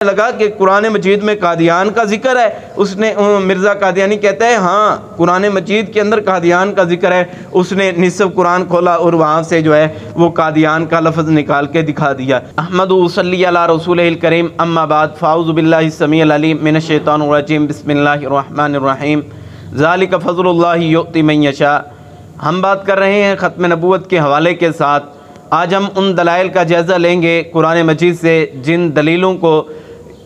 لگا کہ قرآن مجید میں قادیان کا ذکر ہے، اس نے مرزا قادیانی کہتا ہے ہاں قرآن مجید کے اندر قادیان کا ذکر ہے، اس نے نصف قرآن کھولا اور وہاں سے جو ہے وہ قادیان کا لفظ نکال کے دکھا دیا۔ احمد صلی علی رسول الکریم، اما بعد، فاعوذ باللہ السمیع العلیم من الشیطان الرجیم، بسم اللہ الرحمن الرحیم، ذالک فضل اللہ یؤتی من یشاء۔ ہم بات کر رہے ہیں ختم نبوت کے حوالے کے ساتھ۔ آج ہم ان دلائل کا جائزہ لیں گے قرآن مجید سے جن دلیلوں کو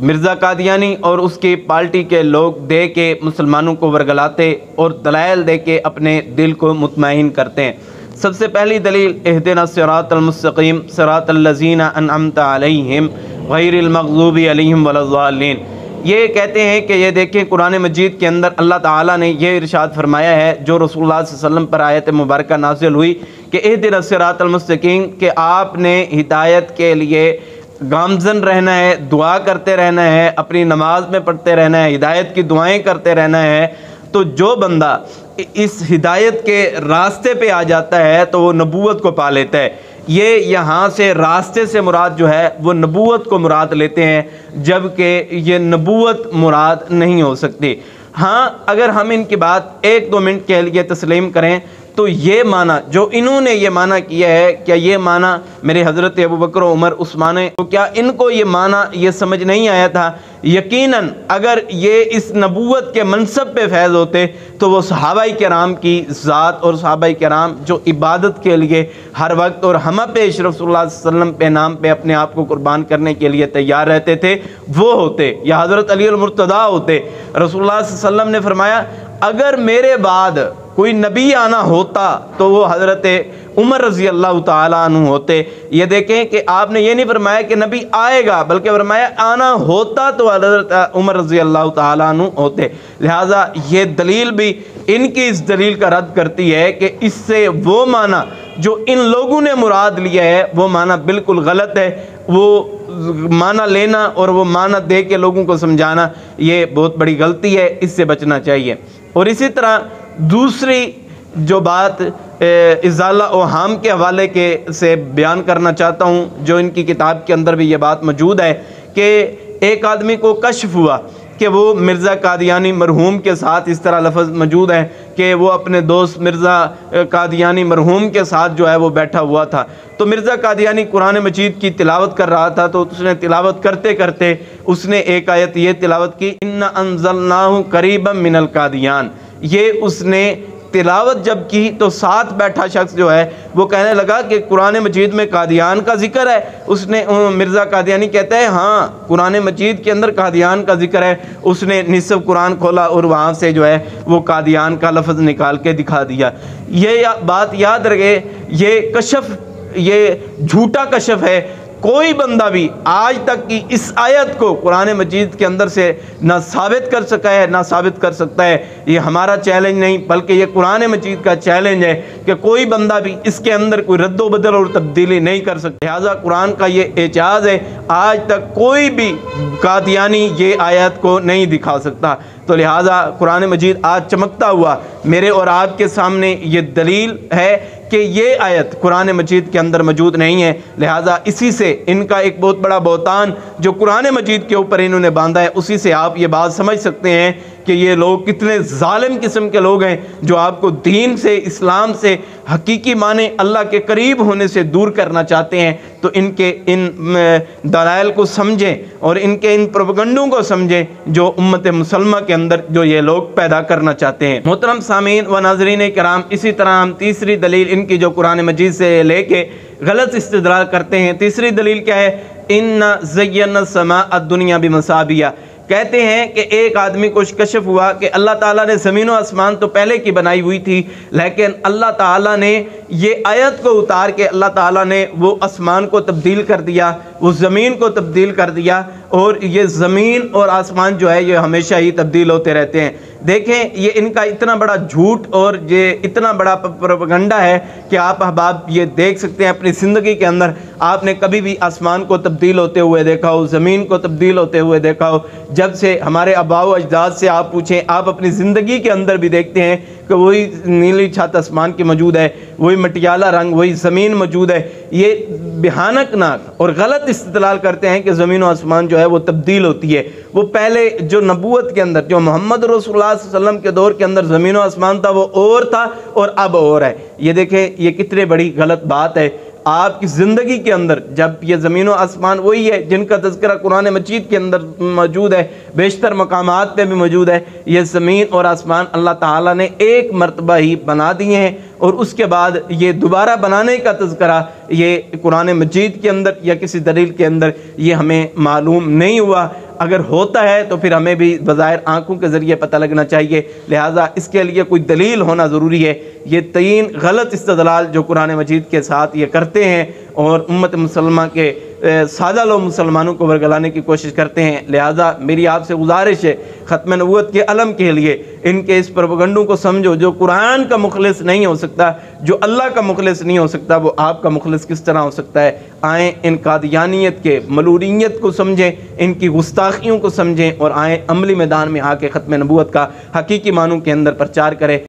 مرزا قادیانی اور اس کی پارٹی کے لوگ دے کے مسلمانوں کو ورگلاتے اور دلائل دے کے اپنے دل کو مطمئن کرتے ہیں۔ سب سے پہلی دلیل، اہدنا الصراط المستقیم صراط الذین انعمت علیہم غیر المغضوب علیہم ولا الضالین۔ یہ کہتے ہیں کہ یہ دیکھیں قرآن مجید کے اندر اللہ تعالیٰ نے یہ ارشاد فرمایا ہے جو رسول اللہ صلی اللہ علیہ وسلم پر آیت مبارکہ نازل ہوئی کہ اہدنا الصراط المستقیم، کہ آپ نے ہدایت کے لیے گامزن رہنا ہے، دعا کرتے رہنا ہے، اپنی نماز میں پڑھتے رہنا ہے، ہدایت کی دعائیں کرتے رہنا ہے۔ تو جو بندہ اس ہدایت کے راستے پہ آ جاتا ہے تو وہ نبوت کو پا لیتا ہے۔ یہ یہاں سے راستے سے مراد جو ہے وہ نبوت کو مراد لیتے ہیں، جبکہ یہ نبوت مراد نہیں ہو سکتی۔ ہاں اگر ہم ان کی بات ایک دو منٹ کے لیے تسلیم کریں تو یہ معنی جو انہوں نے یہ معنی کیا ہے، کیا یہ معنی میرے حضرت ابوبکر و عمر عثمان، تو کیا ان کو یہ معنی یہ سمجھ نہیں آیا تھا؟ یقیناً اگر یہ اس نبوت کے منصب پہ فیض ہوتے تو وہ صحابہ کرام کی ذات اور صحابہ کرام جو عبادت کے لیے ہر وقت اور ہمہ پیش رسول اللہ صلی اللہ علیہ وسلم پہ نام پہ اپنے آپ کو قربان کرنے کے لیے تیار رہتے تھے، وہ ہوتے، یا حضرت علی المرتضیٰ ہوتے۔ رسول اللہ صلی اللہ علیہ وسلم نے فرمایا اگر میرے بعد کوئی نبی آنا ہوتا تو وہ حضرت عمر رضی اللہ تعالیٰ عنہ ہوتے۔ یہ دیکھیں کہ آپ نے یہ نہیں فرمایا کہ نبی آئے گا، بلکہ فرمایا آنا ہوتا تو حضرت عمر رضی اللہ تعالیٰ عنہ ہوتے۔ لہٰذا یہ دلیل بھی ان کی اس دلیل کا رد کرتی ہے کہ اس سے وہ معنی جو ان لوگوں نے مراد لیا ہے وہ معنی بالکل غلط ہے۔ وہ معنی لینا اور وہ معنی دے کے لوگوں کو سمجھانا یہ بہت بڑی غلطی ہے، اس سے بچنا چاہیے۔ اور اسی طرح دوسری جو بات ازالہ اوہام کے حوالے سے بیان کرنا چاہتا ہوں، جو ان کی کتاب کے اندر بھی یہ بات موجود ہے کہ ایک آدمی کو کشف ہوا کہ وہ مرزا قادیانی مرحوم کے ساتھ، اس طرح لفظ موجود ہے کہ وہ اپنے دوست مرزا قادیانی مرحوم کے ساتھ جو ہے وہ بیٹھا ہوا تھا۔ تو مرزا قادیانی قرآن مجید کی تلاوت کر رہا تھا، تو اس نے تلاوت کرتے کرتے اس نے ایک آیت یہ تلاوت کی، اِنَّا أَنزَلْنَاهُ قَرِيبًا مِنَ الْقَادِيَانِ۔ یہ اس نے تلاوت جب کی تو ساتھ بیٹھا شخص جو ہے وہ کہنے لگا کہ قرآن مجید میں قادیان کا ذکر ہے، اس نے مرزا قادیانی کہتا ہے ہاں قرآن مجید کے اندر قادیان کا ذکر ہے، اس نے نصف قرآن کھولا اور وہاں سے جو ہے وہ قادیان کا لفظ نکال کے دکھا دیا۔ یہ بات یاد رکھے، یہ کشف، یہ جھوٹا کشف ہے۔ کوئی بندہ بھی آج تک کی اس آیت کو قرآن مجید کے اندر سے نہ ثابت کر سکا ہے نہ ثابت کر سکتا ہے۔ یہ ہمارا چیلنج نہیں بلکہ یہ قرآن مجید کا چیلنج ہے کہ کوئی بندہ بھی اس کے اندر کوئی رد و بدل اور تبدیلی نہیں کر سکتا۔ لہٰذا قرآن کا یہ اعجاز ہے، آج تک کوئی بھی قادیانی یہ آیت کو نہیں دکھا سکتا۔ تو لہٰذا قرآن مجید آج چمکتا ہوا میرے اور آپ کے سامنے یہ دلیل ہے کہ یہ آیت قرآن مجید کے اندر موجود نہیں ہے۔ لہٰذا اسی سے ان کا ایک بہت بڑا بہتان جو قرآن مجید کے اوپر انہوں نے باندھا ہے، اسی سے آپ یہ بات سمجھ سکتے ہیں کہ یہ لوگ کتنے ظالم قسم کے لوگ ہیں جو آپ کو دین سے، اسلام سے حقیقی معنی اللہ کے قریب ہونے سے دور کرنا چاہتے ہیں۔ تو ان کے ان دلائل کو سمجھیں اور ان کے ان پروپیگنڈوں کو سمجھیں جو امت مسلمہ کے اندر جو یہ لوگ پیدا کرنا چاہتے ہیں۔ محترم سامعین و ناظرین کرام، اسی طرح ہم تیسری دلیل ان کی جو قرآن مجید سے لے کے غلط استدلال کرتے ہیں، تیسری دلیل کیا ہے؟ اِنَّا زَيَّنَّا السَّمَاءَ الدُّنْيَا بِمَصَابِيحَ۔ کہتے ہیں کہ ایک آدمی کو کشف ہوا کہ اللہ تعالیٰ نے زمین و آسمان تو پہلے کی بنائی ہوئی تھی، لیکن اللہ تعالیٰ نے یہ آیت کو اتار کے اللہ تعالیٰ نے وہ آسمان کو تبدیل کر دیا، وہ زمین کو تبدیل کر دیا، اور یہ زمین اور آسمان جو ہے یہ ہمیشہ ہی تبدیل ہوتے رہتے ہیں۔ دیکھیں یہ ان کا اتنا بڑا جھوٹ اور یہ اتنا بڑا پروپیگنڈا ہے کہ آپ احباب یہ دیکھ سکتے ہیں اپنی زندگی کے اندر آپ نے کبھی بھی آسمان کو تبدیل ہوتے ہوئے دیکھا ہو، زمین کو تبدیل ہوتے ہوئے دیکھا ہو؟ جب سے ہمارے آباء و اجداد سے آپ پوچھیں، آپ اپنی زندگی کے اندر بھی دیکھتے ہیں کہ وہی نیلی چھت آسمان کی موجود ہے، وہی مٹیالہ رنگ، وہی زمین موجود ہے۔ یہ بھیانک ناک اور غلط استدلال کرتے ہیں کہ زمین و آسمان جو جو ہے وہ تبدیل ہوتی ہے۔ وہ پہلے جو نبوت کے اندر جو محمد رسول اللہ صلی اللہ علیہ وسلم کے دور کے اندر زمین و آسمان تھا وہ اور تھا اور اب اور ہے۔ یہ دیکھیں یہ کتنے بڑی غلط بات ہے۔ آپ کی زندگی کے اندر جب یہ زمین و آسمان وہی ہے جن کا تذکرہ قرآن مجید کے اندر موجود ہے، بیشتر مقامات پہ بھی موجود ہے، یہ زمین اور آسمان اللہ تعالیٰ نے ایک مرتبہ ہی بنا دیے ہیں، اور اس کے بعد یہ دوبارہ بنانے کا تذکرہ یہ قرآن مجید کے اندر یا کسی دلیل کے اندر یہ ہمیں معلوم نہیں ہوا۔ اگر ہوتا ہے تو پھر ہمیں بھی بظاہر آنکھوں کے ذریعے پتہ لگنا چاہیے، لہٰذا اس کے لیے کوئی دلیل ہونا ضروری ہے۔ یہ 3 غلط استدلال جو قرآن مجید کے ساتھ یہ کرتے ہیں اور امت مسلمہ کے سادہ لوگ مسلمانوں کو ورگلانے کی کوشش کرتے ہیں، لہٰذا میری آپ سے گزارش ہے ختم نبوت کے علم کے لیے ان کے اس پروپیگنڈوں کو سمجھو۔ جو قرآن کا مخلص نہیں ہو سکتا، جو اللہ کا مخلص نہیں ہو سکتا، وہ آپ کا مخلص کس طرح ہو سکتا ہے؟ آئیں ان قادیانیت کے ملوریت کو سمجھیں، ان کی گستاخیوں کو سمجھیں، اور آئیں عملی میدان میں آ کے ختم نبوت کا حقیقی معنوں کے اندر پرچار کریں۔